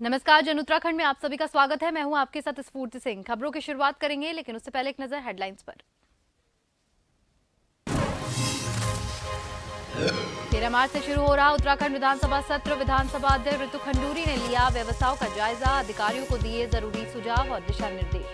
नमस्कार, जन उत्तराखंड में आप सभी का स्वागत है। मैं हूं आपके साथ स्फूर्ति सिंह। खबरों की शुरुआत करेंगे, लेकिन उससे पहले एक नजर हेडलाइंस पर। 13 मार्च से शुरू हो रहा उत्तराखंड विधानसभा सत्र। विधानसभा अध्यक्ष ऋतु खंडूरी ने लिया व्यवस्थाओं का जायजा, अधिकारियों को दिए जरूरी सुझाव और दिशा निर्देश।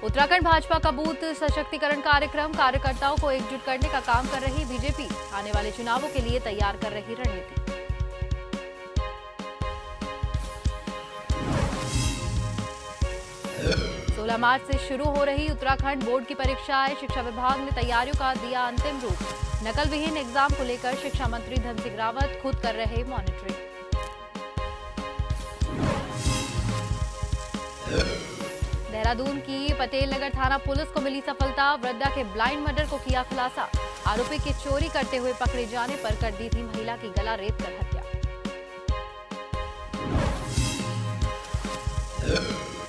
उत्तराखंड भाजपा का बूथ सशक्तिकरण कार्यक्रम, कार्यकर्ताओं को एकजुट करने का काम कर रही बीजेपी, आने वाले चुनावों के लिए तैयार कर रही रणनीति। सोलह मार्च से शुरू हो रही उत्तराखंड बोर्ड की परीक्षाएं, शिक्षा विभाग ने तैयारियों का दिया अंतिम रूप। नकल विहीन एग्जाम को लेकर शिक्षा मंत्री धन सिंह रावत खुद कर रहे मॉनिटरिंग। देहरादून की पटेल नगर थाना पुलिस को मिली सफलता, वृद्धा के ब्लाइंड मर्डर को किया खुलासा। आरोपी की चोरी करते हुए पकड़े जाने पर कर दी थी महिला की गला रेत कर हत्या।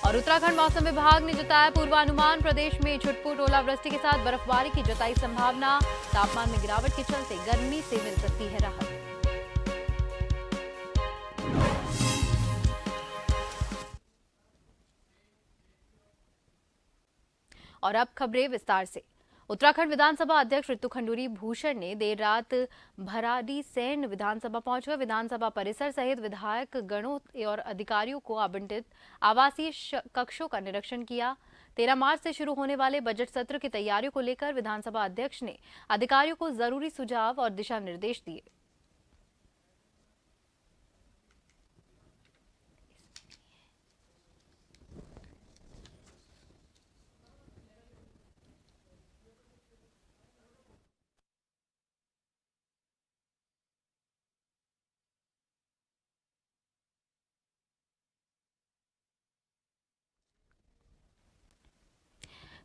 और उत्तराखंड मौसम विभाग ने जताया पूर्वानुमान, प्रदेश में छुटपुट ओलावृष्टि के साथ बर्फबारी की जताई संभावना। तापमान में गिरावट के चलते गर्मी से मिल सकती है राहत। और अब खबरें विस्तार से। उत्तराखंड विधानसभा अध्यक्ष ऋतु खंडूरी भूषण ने देर रात भराड़ीसैंण विधानसभा पहुंचकर विधानसभा परिसर सहित विधायक गणों और अधिकारियों को आवंटित आवासीय कक्षों का निरीक्षण किया। 13 मार्च से शुरू होने वाले बजट सत्र की तैयारियों को लेकर विधानसभा अध्यक्ष ने अधिकारियों को जरूरी सुझाव और दिशा निर्देश दिए।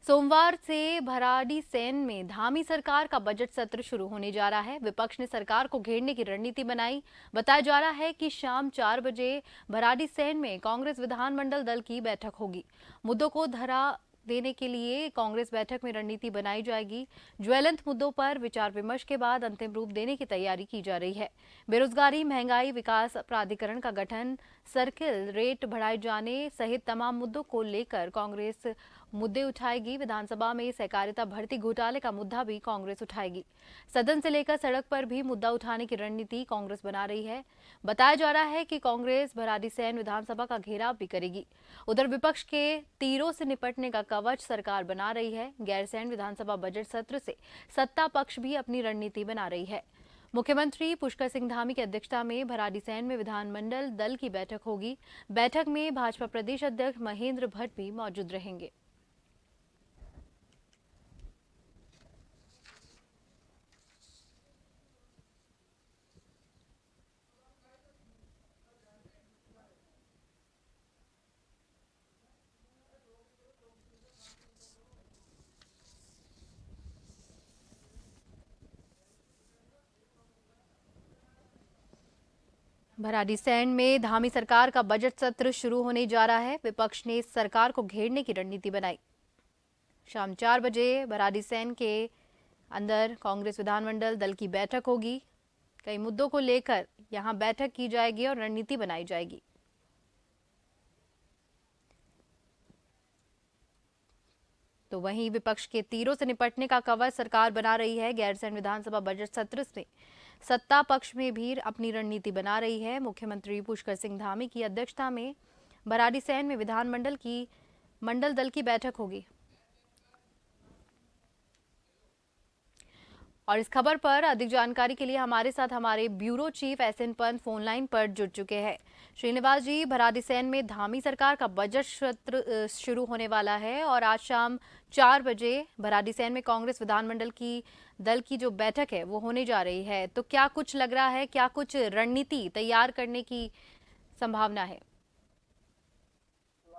सोमवार से भराड़ीसैंण में धामी सरकार का बजट सत्र शुरू होने जा रहा है। विपक्ष ने सरकार को घेरने की रणनीति बनाई। बताया जा रहा है कि शाम 4 बजे भराड़ीसैंण में कांग्रेस विधानमंडल दल की बैठक होगी। मुद्दों को धरा देने के लिए कांग्रेस बैठक में रणनीति बनाई जाएगी। ज्वलंत मुद्दों पर विचार विमर्श के बाद अंतिम रूप देने की तैयारी की जा रही है। बेरोजगारी, महंगाई, विकास प्राधिकरण का गठन, सर्किल रेट बढ़ाए जाने सहित तमाम मुद्दों को लेकर कांग्रेस मुद्दे उठाएगी। विधानसभा में सहकारिता भर्ती घोटाले का मुद्दा भी कांग्रेस उठाएगी। सदन से लेकर सड़क पर भी मुद्दा उठाने की रणनीति कांग्रेस बना रही है। बताया जा रहा है कि कांग्रेस भराड़ीसैंण विधानसभा का घेराव भी करेगी। उधर विपक्ष के तीरों से निपटने का कवच सरकार बना रही है। गैरसैंण विधानसभा बजट सत्र से सत्ता पक्ष भी अपनी रणनीति बना रही है। मुख्यमंत्री पुष्कर सिंह धामी की अध्यक्षता में भराड़ीसैंण में विधानमंडल दल की बैठक होगी। बैठक में भाजपा प्रदेश अध्यक्ष महेंद्र भट्ट भी मौजूद रहेंगे। भराड़ीसैंण में धामी सरकार का बजट सत्र शुरू होने जा रहा है। विपक्ष ने सरकार को घेरने की रणनीति बनाई। शाम 4 बजे भराड़ीसैंण के अंदर कांग्रेस विधानमंडल दल की बैठक होगी। कई मुद्दों को लेकर यहां बैठक की जाएगी और रणनीति बनाई जाएगी। तो वहीं विपक्ष के तीरों से निपटने का कवच सरकार बना रही है। गैरसैंण विधानसभा बजट सत्र से सत्ता पक्ष में भी अपनी रणनीति बना रही है। मुख्यमंत्री पुष्कर सिंह धामी की अध्यक्षता में भराड़ीसैंण में विधानमंडल की मंडल दल की बैठक होगी। और इस खबर पर अधिक जानकारी के लिए हमारे साथ हमारे bureau chief S N Pant phone line पर जुड़ चुके हैं। श्रीनिवास जी, भराड़ीसैंण में धामी सरकार का बजट सत्र शुरू होने वाला है और आज शाम 4 बजे भराड़ीसैंण में कांग्रेस विधानमंडल की दल की जो बैठक है वो होने जा रही है, तो क्या कुछ लग रहा है, क्या कुछ रणनीति तैयार करने की संभावना है?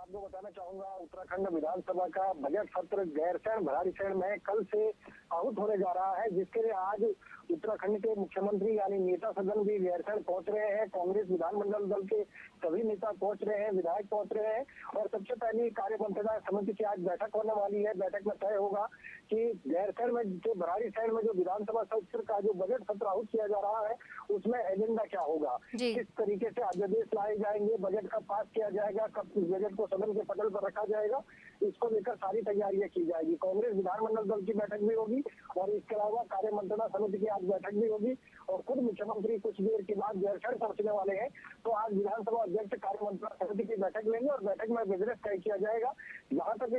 आपको बताना चाहूंगा, उत्तराखंड विधानसभा का बजट सत्र गैरसैंण भराड़ीसैंण में कल से आहूत होने जा रहा है, जिसके लिए आज उत्तराखंड के मुख्यमंत्री यानी नेता सदन भी गैरसैंण पहुंच रहे हैं। कांग्रेस विधानमंडल दल के सभी नेता पहुंच रहे हैं, विधायक पहुंच रहे हैं और सबसे पहली कार्यमंत्रणा समिति की आज बैठक होने वाली है। बैठक में तय होगा कि गैरसैंण में जो भराड़ीसैंण में जो विधानसभा सत्र का जो बजट सत्र आहूत किया जा रहा है उसमें एजेंडा क्या होगा, किस तरीके से अध्यादेश लाए जाएंगे, बजट कब पास किया जाएगा, कब इस बजट को सदन के पटल पर रखा जाएगा, इसको लेकर सारी तैयारियां की जाएगी। कांग्रेस विधानमंडल दल की बैठक भी होगी और इसके अलावा कार्यमंत्रणा समिति की आज बैठक भी होगी और खुद मुख्यमंत्री कुछ देर के बाद गैरसैंण पहुंचने वाले हैं। तो आज विधानसभा अध्यक्ष कार्यमंत्रणा समिति की बैठक लेंगे और बैठक में बिजनेस तय किया जाएगा। जहां तक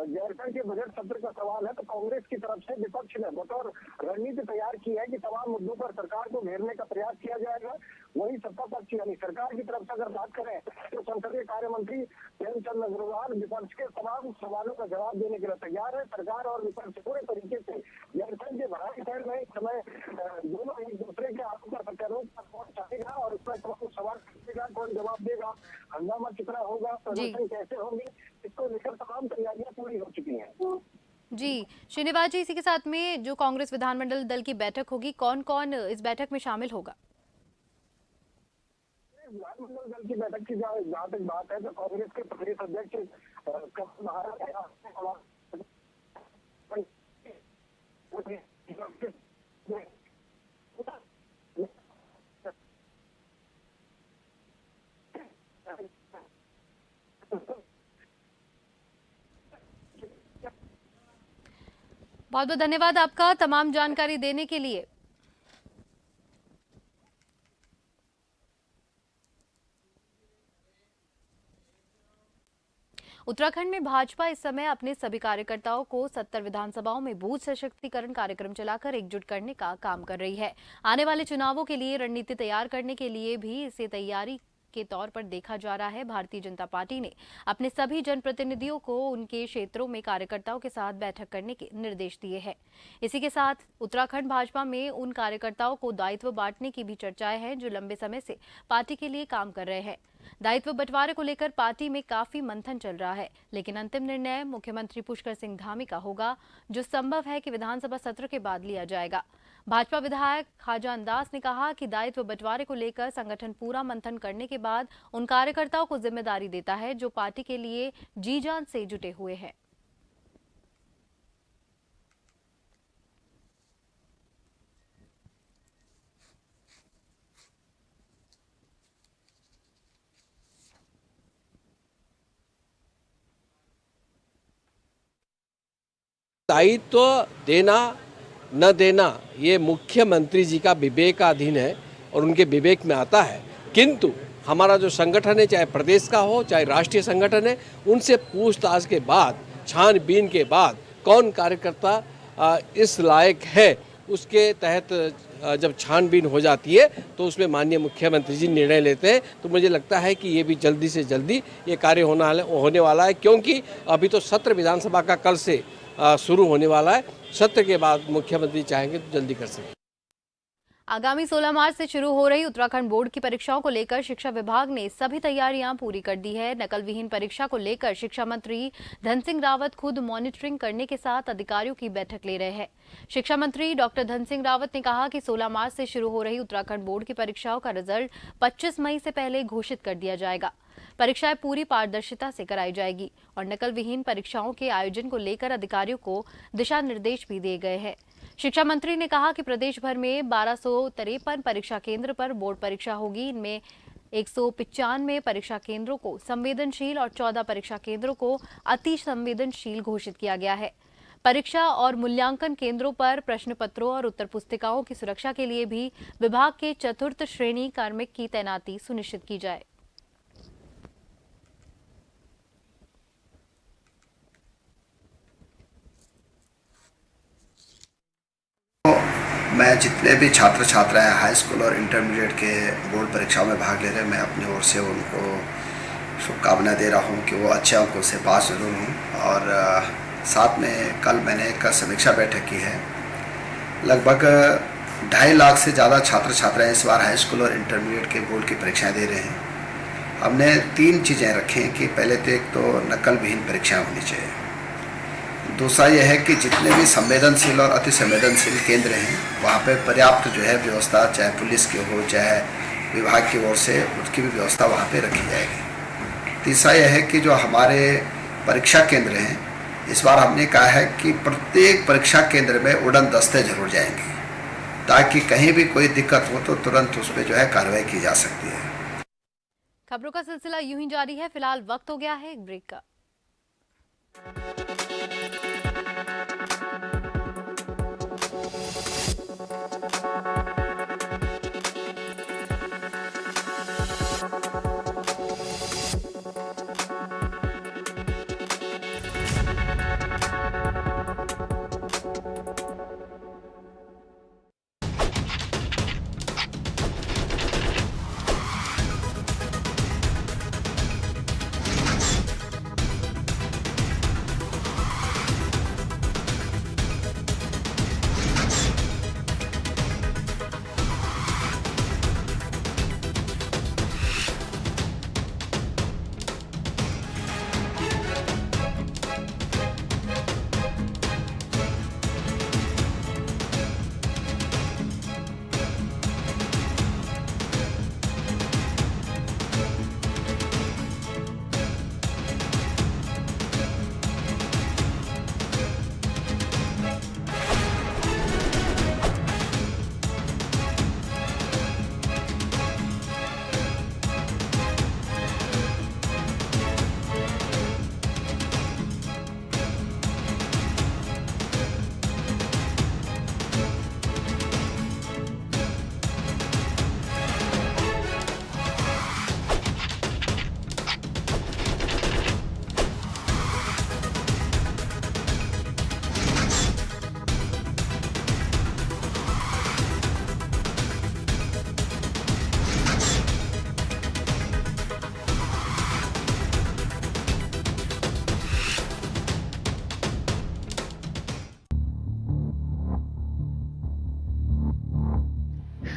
गैरसैंण के बजट सत्र का सवाल है तो कांग्रेस की तरफ से विपक्ष ने बतौर रणनीति तैयार की है कि तमाम मुद्दों पर सरकार को घेरने का प्रयास किया जाएगा। वही सत्ता पक्ष यानी सरकार की तरफ से अगर बात करें तो संसदीय कार्य मंत्री प्रेमचंद अग्रवाल विपक्ष के तमाम सवालों का जवाब देने के लिए तैयार है। सरकार और विपक्ष पूरे तरीके से गैरसैंण के भराड़ीसैंण में इस समय दोनों एक दूसरे के आरोप पर प्रत्यारोप पर कौन चाहेगा और उसमें कौन सवाल करेगा, कौन जवाब देगा, हंगामा कितना होगा, प्रदर्शन कैसे होंगे, इसको लेकर तमाम तैयारियां पूरी हो चुकी हैं। जी श्रीनिवास जी, इसी के साथ में जो कांग्रेस विधानमंडल दल की बैठक होगी, कौन कौन इस बैठक में शामिल होगा? विधानमंडल दल की बैठक की जहाँ तक बात है तो कांग्रेस के प्रदेश अध्यक्ष कमल महाराज बहुत बहुत धन्यवाद आपका तमाम जानकारी देने के लिए। उत्तराखंड में भाजपा इस समय अपने सभी कार्यकर्ताओं को 70 विधानसभाओं में बूथ सशक्तिकरण कार्यक्रम चलाकर एकजुट करने का काम कर रही है। आने वाले चुनावों के लिए रणनीति तैयार करने के लिए भी इसे तैयारी के तौर पर देखा जा रहा है। भारतीय जनता पार्टी ने अपने सभी जनप्रतिनिधियों को उनके क्षेत्रों में कार्यकर्ताओं के साथ बैठक करने के निर्देश दिए हैं। इसी के साथ उत्तराखंड भाजपा में उन कार्यकर्ताओं को दायित्व बांटने की भी चर्चाएं हैं जो लंबे समय से पार्टी के लिए काम कर रहे हैं। दायित्व बंटवारे को लेकर पार्टी में काफी मंथन चल रहा है, लेकिन अंतिम निर्णय मुख्यमंत्री पुष्कर सिंह धामी का होगा, जो संभव है कि विधानसभा सत्र के बाद लिया जाएगा। भाजपा विधायक ख्वाजा अंदाज ने कहा कि दायित्व बंटवारे को लेकर संगठन पूरा मंथन करने के बाद उन कार्यकर्ताओं को जिम्मेदारी देता है जो पार्टी के लिए जी जान से जुटे हुए हैं। दायित्व देना न देना ये मुख्यमंत्री जी का विवेकाधीन है और उनके विवेक में आता है, किंतु हमारा जो संगठन है, चाहे प्रदेश का हो चाहे राष्ट्रीय संगठन है, उनसे पूछताछ के बाद, छानबीन के बाद कौन कार्यकर्ता इस लायक है, उसके तहत जब छानबीन हो जाती है तो उसमें माननीय मुख्यमंत्री जी निर्णय लेते हैं। तो मुझे लगता है कि ये भी जल्दी से जल्दी ये कार्य होने वाला है, क्योंकि अभी तो सत्र विधानसभा का कल से शुरू होने वाला है। सत्र के बाद मुख्यमंत्री चाहेंगे तो जल्दी कर सकें। आगामी 16 मार्च से शुरू हो रही उत्तराखंड बोर्ड की परीक्षाओं को लेकर शिक्षा विभाग ने सभी तैयारियां पूरी कर दी है। नकल विहीन परीक्षा को लेकर शिक्षा मंत्री धन सिंह रावत खुद मॉनिटरिंग करने के साथ अधिकारियों की बैठक ले रहे हैं। शिक्षा मंत्री डॉक्टर धन सिंह रावत ने कहा कि 16 मार्च से शुरू हो रही उत्तराखंड बोर्ड की परीक्षाओं का रिजल्ट 25 मई से पहले घोषित कर दिया जाएगा। परीक्षाएं पूरी पारदर्शिता से कराई जाएगी और नकल विहीन परीक्षाओं के आयोजन को लेकर अधिकारियों को दिशा निर्देश भी दिए गए हैं। शिक्षा मंत्री ने कहा कि प्रदेश भर में 1253 परीक्षा केंद्र पर बोर्ड परीक्षा होगी। इनमें 195 परीक्षा केंद्रों को संवेदनशील और 14 परीक्षा केंद्रों को अति संवेदनशील घोषित किया गया है। परीक्षा और मूल्यांकन केंद्रों पर प्रश्न पत्रों और उत्तर पुस्तिकाओं की सुरक्षा के लिए भी विभाग के चतुर्थ श्रेणी कार्मिक की तैनाती सुनिश्चित की जाए। मैं जितने भी छात्र छात्राएं हाई स्कूल और इंटरमीडिएट के बोर्ड परीक्षाओं में भाग ले रहे हैं, मैं अपनी ओर से उनको शुभकामना दे रहा हूं कि वो अच्छे अंकों से पास जरूर हों। और साथ में कल मैंने एक समीक्षा बैठक की है। लगभग 2.5 लाख से ज़्यादा छात्र छात्राएं इस बार हाई स्कूल और इंटरमीडिएट के बोर्ड की परीक्षाएं दे रहे हैं हमने 3 चीज़ें रखी हैं कि पहले तो एक तो नकल विहीन परीक्षाएं होनी चाहिए, दूसरा यह है कि जितने भी संवेदनशील और अति संवेदनशील केंद्र हैं वहाँ पे पर्याप्त जो है व्यवस्था, चाहे पुलिस की हो चाहे विभाग की ओर से, उसकी भी व्यवस्था वहाँ पे रखी जाएगी। तीसरा यह है कि जो हमारे परीक्षा केंद्र हैं, इस बार हमने कहा है कि प्रत्येक परीक्षा केंद्र में उड़न दस्ते जरूर जाएंगे, ताकि कहीं भी कोई दिक्कत हो तो तुरंत उस पर जो है कार्रवाई की जा सकती है। खबरों का सिलसिला यूं ही जारी है। फिलहाल वक्त हो गया है एक ब्रेक का।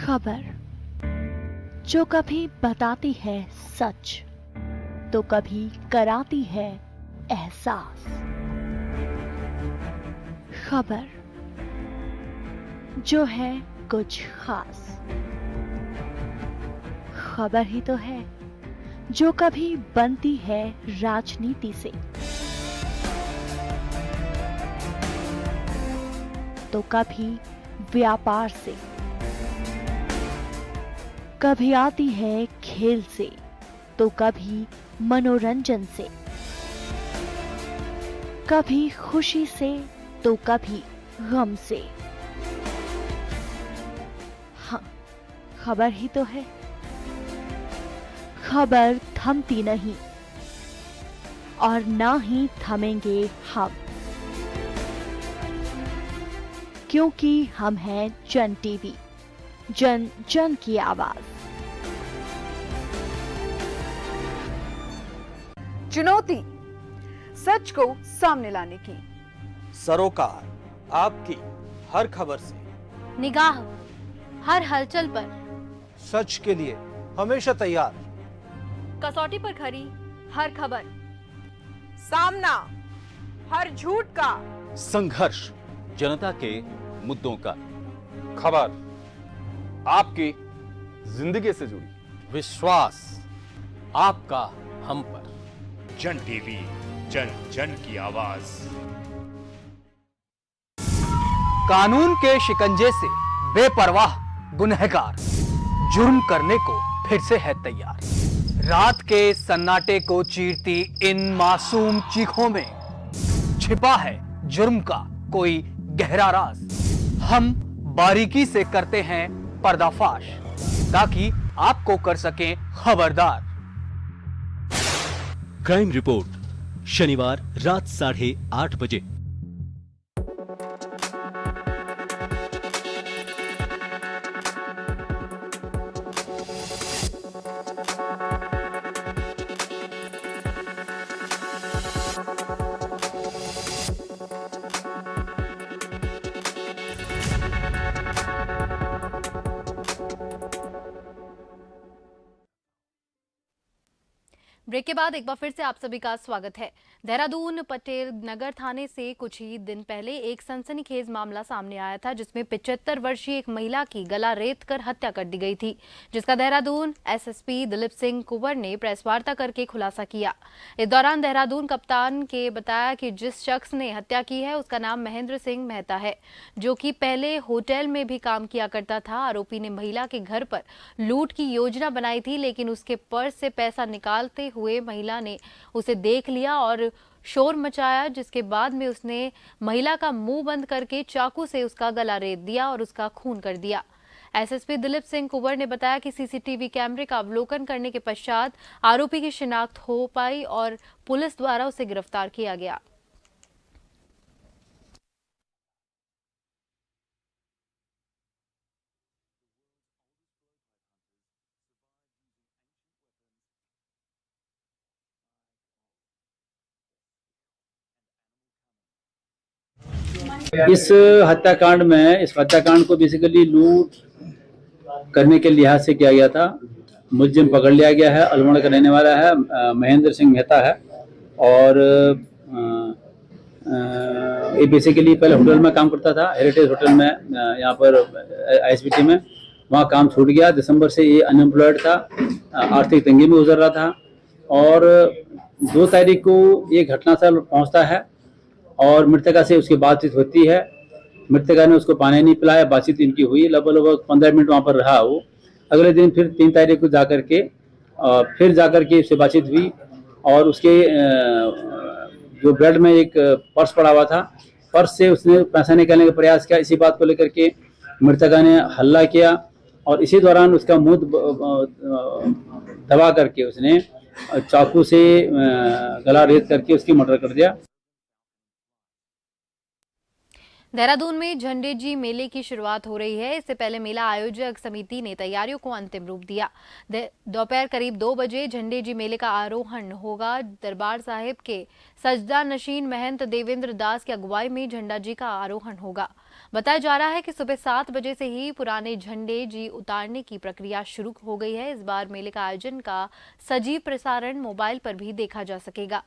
खबर जो कभी बताती है सच तो कभी कराती है एहसास। खबर जो है कुछ खास। खबर ही तो है जो कभी बनती है राजनीति से तो कभी व्यापार से, कभी आती है खेल से तो कभी मनोरंजन से, कभी खुशी से तो कभी गम से। हाँ, खबर ही तो है। खबर थमती नहीं और ना ही थमेंगे हम, क्योंकि हम हैं जन टीवी, जन जन की आवाज। चुनौती सच को सामने लाने की, सरोकार आपकी हर खबर से, निगाह हर हलचल पर, सच के लिए हमेशा तैयार, कसौटी पर खरी हर खबर, सामना हर झूठ का, संघर्ष जनता के मुद्दों का, खबर आपकी जिंदगी से जुड़ी, विश्वास आपका हम पर। जन टीवी, जन जन की आवाज। कानून के शिकंजे से बेपरवाह गुनहगार जुर्म करने को फिर से है तैयार। रात के सन्नाटे को चीरती इन मासूम चीखों में छिपा है जुर्म का कोई गहरा राज। हम बारीकी से करते हैं पर्दाफाश ताकि आपको कर सकें खबरदार। क्राइम रिपोर्ट शनिवार रात 8:30 बजे। ब्रेक के बाद एक बार फिर से आप सभी का स्वागत है। देहरादून पटेल नगर थाने से कुछ ही दिन पहले एक सनसनीखेज मामला सामने आया था, जिसमें 75 वर्षीय एक महिला की गला रेत कर हत्या कर दी गई थी, जिसका देहरादून एसएसपी दिलीप सिंह कुंवर ने प्रेस वार्ता करके खुलासा किया। इस दौरान देहरादून कप्तान के बताया कि जिस शख्स ने हत्या की है उसका नाम महेंद्र सिंह मेहता है, जो कि पहले होटल में भी काम किया करता था। आरोपी ने महिला के घर पर लूट की योजना बनाई थी, लेकिन उसके पर्स से पैसा निकालते हुए महिला ने उसे देख लिया और शोर मचाया, जिसके बाद में उसने महिला का मुंह बंद करके चाकू से उसका गला रेत दिया और उसका खून कर दिया। एसएसपी दिलीप सिंह कुंवर ने बताया कि सीसीटीवी कैमरे का अवलोकन करने के पश्चात आरोपी की शिनाख्त हो पाई और पुलिस द्वारा उसे गिरफ्तार किया गया। इस हत्याकांड को बेसिकली लूट करने के लिहाज से किया गया था। मुलजिम पकड़ लिया गया है, अल्मोड़ा का रहने वाला है, महेंद्र सिंह मेहता है। और ये बेसिकली पहले होटल में काम करता था, हेरिटेज होटल में, यहाँ पर आईएसबीटी में। वहाँ काम छूट गया, दिसंबर से ये अनएम्प्लॉयड था, आर्थिक तंगी में गुजर रहा था। और 2 तारीख को ये घटनास्थल पहुँचता है और मृतका से उसकी बातचीत होती है। मृतका ने उसको पानी नहीं पिलाया, बातचीत इनकी हुई, लगभग 15 मिनट वहाँ पर रहा वो। अगले दिन फिर 3 तारीख को जाकर के उससे बातचीत हुई और उसके जो बेड में एक पर्स पड़ा हुआ था, पर्स से उसने पैसा निकालने का प्रयास किया। इसी बात को लेकर के मृतका ने हल्ला किया और इसी दौरान उसका मुंह दबा करके उसने चाकू से गला रेत करके उसकी मर्डर कर दिया। देहरादून में झंडे जी मेले की शुरुआत हो रही है। इससे पहले मेला आयोजक समिति ने तैयारियों को अंतिम रूप दिया। दोपहर करीब 2 बजे झंडे जी मेले का आरोहण होगा। दरबार साहिब के सजदा नशीन महंत देवेंद्र दास की अगुवाई में झंडा जी का आरोहण होगा। बताया जा रहा है कि सुबह 7 बजे से ही पुराने झंडे जी उतारने की प्रक्रिया शुरू हो गई है। इस बार मेले का आयोजन का सजीव प्रसारण मोबाइल पर भी देखा जा सकेगा।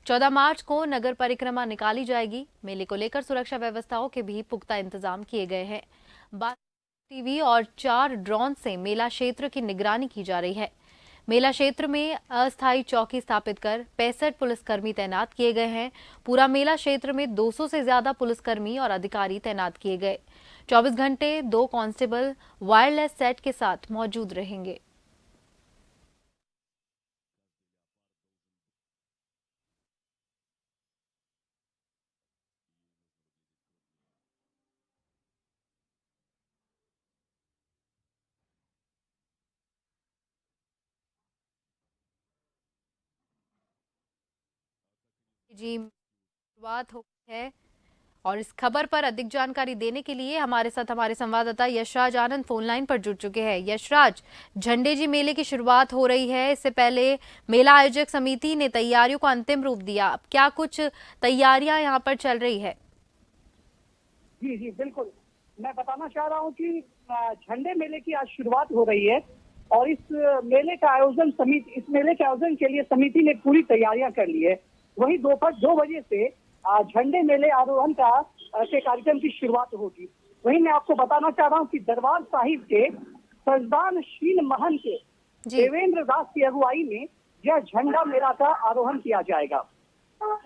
14 मार्च को नगर परिक्रमा निकाली जाएगी। मेले को लेकर सुरक्षा व्यवस्थाओं के भी पुख्ता इंतजाम किए गए हैं। 12 टीवी और 4 ड्रोन से मेला क्षेत्र की निगरानी की जा रही है। मेला क्षेत्र में अस्थायी चौकी स्थापित कर 65 पुलिसकर्मी तैनात किए गए हैं। पूरा मेला क्षेत्र में 200 से ज्यादा पुलिसकर्मी और अधिकारी तैनात किए गए। 24 घंटे 2 कांस्टेबल वायरलेस सेट के साथ मौजूद रहेंगे। जी शुरुआत हो है और इस खबर पर अधिक जानकारी देने के लिए हमारे साथ हमारे संवाददाता यशराज आनंद फोन लाइन पर जुड़ चुके हैं। यशराज, झंडे जी मेले की शुरुआत हो रही है। इससे पहले मेला आयोजक समिति ने तैयारियों को अंतिम रूप दिया। अब क्या कुछ तैयारियां यहां पर चल रही है? जी बिल्कुल, मैं बताना चाह रहा हूँ कि झंडे मेले की आज शुरुआत हो रही है और इस मेले के आयोजन के लिए समिति ने पूरी तैयारियां कर ली है। वहीं दोपहर 2 बजे से झंडे मेले आरोहण के कार्यक्रम की शुरुआत होगी। वहीं मैं आपको बताना चाह रहा हूं कि दरबार साहिब के सजदानशीन महंत के देवेंद्र दास की अगुवाई में यह झंडा मेला का आरोहण किया जाएगा।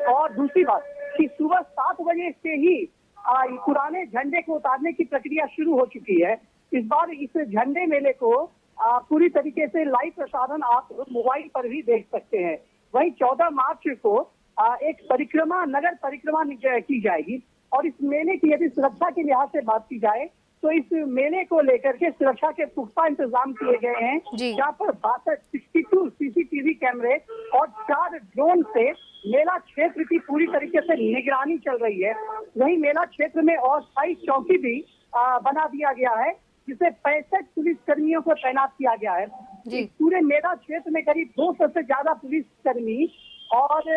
और दूसरी बात कि सुबह 7 बजे से ही पुराने झंडे को उतारने की प्रक्रिया शुरू हो चुकी है। इस बार इस झंडे मेले को पूरी तरीके से लाइव प्रसारण आप मोबाइल पर भी देख सकते हैं। वहीं 14 मार्च को एक नगर परिक्रमा की जाएगी और इस मेले की यदि सुरक्षा के लिहाज से बात की जाए तो इस मेले को लेकर के सुरक्षा के पुख्ता इंतजाम किए गए हैं, जहाँ पर 62 सीसीटीवी कैमरे और 4 ड्रोन से मेला क्षेत्र की पूरी तरीके से निगरानी चल रही है। वहीं मेला क्षेत्र में अस्थायी चौकी भी बना दिया गया है, जिसे 65 पुलिसकर्मियों को तैनात किया गया है। पूरे मेला क्षेत्र में करीब 200 से ज्यादा पुलिसकर्मी और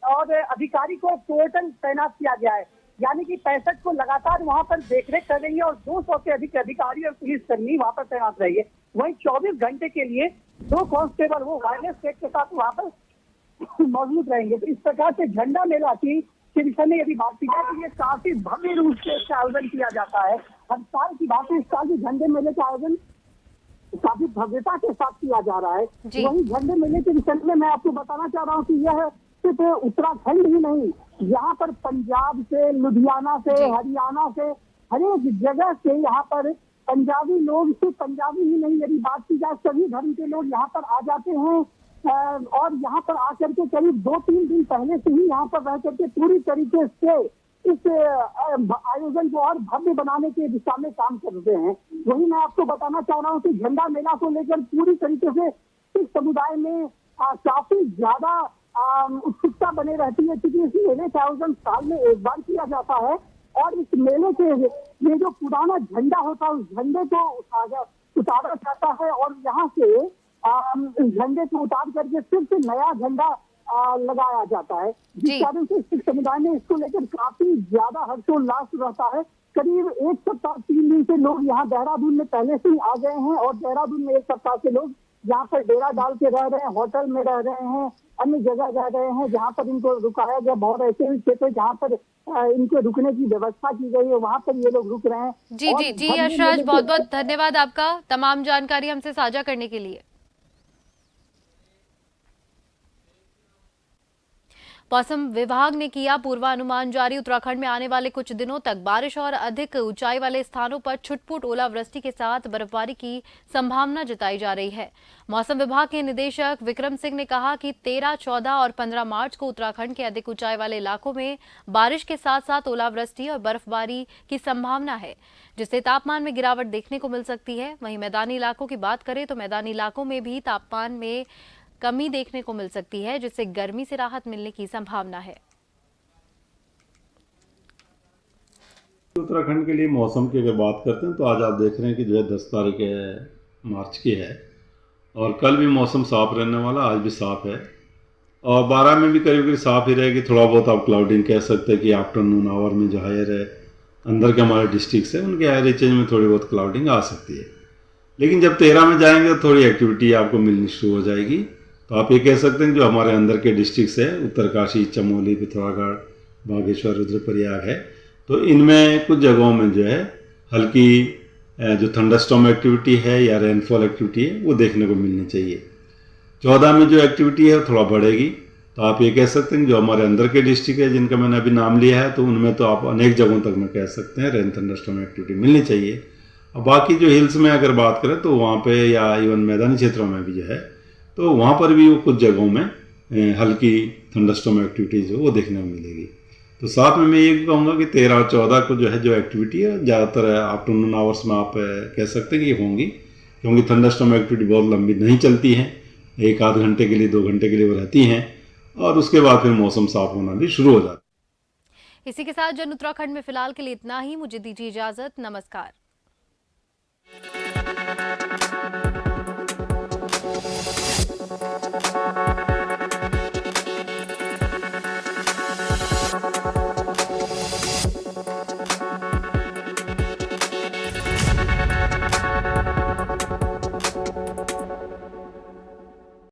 अधिकारी को टोटल तैनात किया गया है, यानी कि 65 को लगातार वहां पर देखरेख कर रही है और 200 से अधिक अधिकारी और पुलिसकर्मी वहां पर तैनात रहेंगे। वहीं 24 घंटे के लिए 2 कांस्टेबल वो वायरलेस सेट के साथ वहां पर मौजूद रहेंगे। तो इस प्रकार से झंडा मेला की विषय में यदि बात की जाए तो ये काफी भव्य रूप से इसका आयोजन किया जाता है। हर साल की बात है, इस साल भी झंडे मेले का आयोजन काफी भव्यता के साथ किया जा रहा है। वही झंडे मेले के विषय में मैं आपको बताना चाह रहा हूँ कि यह सिर्फ उत्तराखंड ही नहीं, यहाँ पर पंजाब से, लुधियाना से, हरियाणा से, हर एक जगह से यहाँ पर पंजाबी लोग, सिर्फ पंजाबी ही नहीं, यदि बात की जाए सभी धर्म के लोग यहाँ पर आ जाते हैं और यहाँ पर आकर के करीब 2-3 दिन पहले से ही यहाँ पर रह करके पूरी तरीके से इस आयोजन को और भव्य बनाने के दिशा में काम करते हैं। वही मैं आपको बताना चाह रहा हूँ कि झंडा मेला को लेकर पूरी तरीके से सिख समुदाय में काफी ज्यादा उत्सुकता बने रहती है, क्योंकि इस मेले का आयोजन साल में एक बार किया जाता है और इस मेले के ये जो पुराना झंडा होता है उस झंडे को उतारा जाता है और यहाँ से इस झंडे को उतार करके सिर्फ नया झंडा लगाया जाता है, जिस कारण से सिख समुदाय में इसको लेकर काफी ज्यादा हर्षोल्लास रहता है। करीब 1 सप्ताह 3 दिन से लोग यहाँ देहरादून में पहले से ही आ गए हैं और देहरादून में 1 सप्ताह से लोग यहाँ पर डेरा डाल के रह रहे हैं, होटल में रह रहे हैं, अन्य जगह रह रहे हैं जहाँ पर इनको रुकाया गया। बहुत ऐसे भी क्षेत्र जहाँ पर इनको रुकने की व्यवस्था की गई है, वहाँ पर ये लोग रुक रहे हैं। जी यशराज, बहुत बहुत धन्यवाद आपका तमाम जानकारी हमसे साझा करने के लिए। मौसम विभाग ने किया पूर्वानुमान जारी। उत्तराखंड में आने वाले कुछ दिनों तक बारिश और अधिक ऊंचाई वाले स्थानों पर छुटपुट ओलावृष्टि के साथ बर्फबारी की संभावना जताई जा रही है। मौसम विभाग के निदेशक विक्रम सिंह ने कहा कि 13, 14 और 15 मार्च को उत्तराखंड के अधिक ऊंचाई वाले इलाकों में बारिश के साथ साथ ओलावृष्टि और बर्फबारी की संभावना है, जिससे तापमान में गिरावट देखने को मिल सकती है। वहीं मैदानी इलाकों की बात करें तो मैदानी इलाकों में भी तापमान में कमी देखने को मिल सकती है, जिससे गर्मी से राहत मिलने की संभावना है। उत्तराखंड के लिए मौसम की अगर बात करते हैं तो आज आप देख रहे हैं कि जो है 10 तारीख मार्च की है और कल भी मौसम साफ रहने वाला, आज भी साफ है और 12 में भी करीब करीब साफ ही रहेगी। थोड़ा बहुत आप क्लाउडिंग कह सकते हैं कि आफ्टरनून आवर में जो हायर है अंदर के हमारे डिस्ट्रिक्ट है उनके हायर रीचेज में थोड़ी बहुत क्लाउडिंग आ सकती है, लेकिन जब 13 में जाएंगे तो थोड़ी एक्टिविटी आपको मिलनी शुरू हो जाएगी। तो आप ये कह सकते हैं जो हमारे अंदर के डिस्ट्रिक्ट्स है, उत्तरकाशी, चमोली, पिथौरागढ़, बागेश्वर, रुद्रप्रयाग है, तो इनमें कुछ जगहों में जो है हल्की जो थंडरस्टॉर्म एक्टिविटी है या रेनफॉल एक्टिविटी है वो देखने को मिलनी चाहिए। 14 में जो एक्टिविटी है थोड़ा बढ़ेगी। तो आप ये कह सकते हैं जो हमारे अंदर के डिस्ट्रिक्ट है जिनका मैंने अभी नाम लिया है तो उनमें तो आप अनेक जगहों तक में कह सकते हैं रेन थंडरस्टॉर्म एक्टिविटी मिलनी चाहिए। और बाकी जो हिल्स में अगर बात करें तो वहाँ पे या इवन मैदानी क्षेत्रों में भी जो है तो वहाँ पर भी वो कुछ जगहों में हल्की थंडरस्टॉर्म एक्टिविटी जो वो देखने को मिलेगी। तो साथ में मैं ये कहूँगा कि 13 और 14 को जो है जो एक्टिविटी है ज़्यादातर आफ्टरनून आवर्स में आप कह सकते हैं कि होंगी, क्योंकि थंडरस्टॉर्म एक्टिविटी बहुत लंबी नहीं चलती हैं, 1-8 घंटे के लिए 2 घंटे के लिए वो रहती हैं और उसके बाद फिर मौसम साफ होना भी शुरू हो जाता है। इसी के साथ जन उत्तराखंड में फिलहाल के लिए इतना ही। मुझे दीजिए इजाजत। नमस्कार।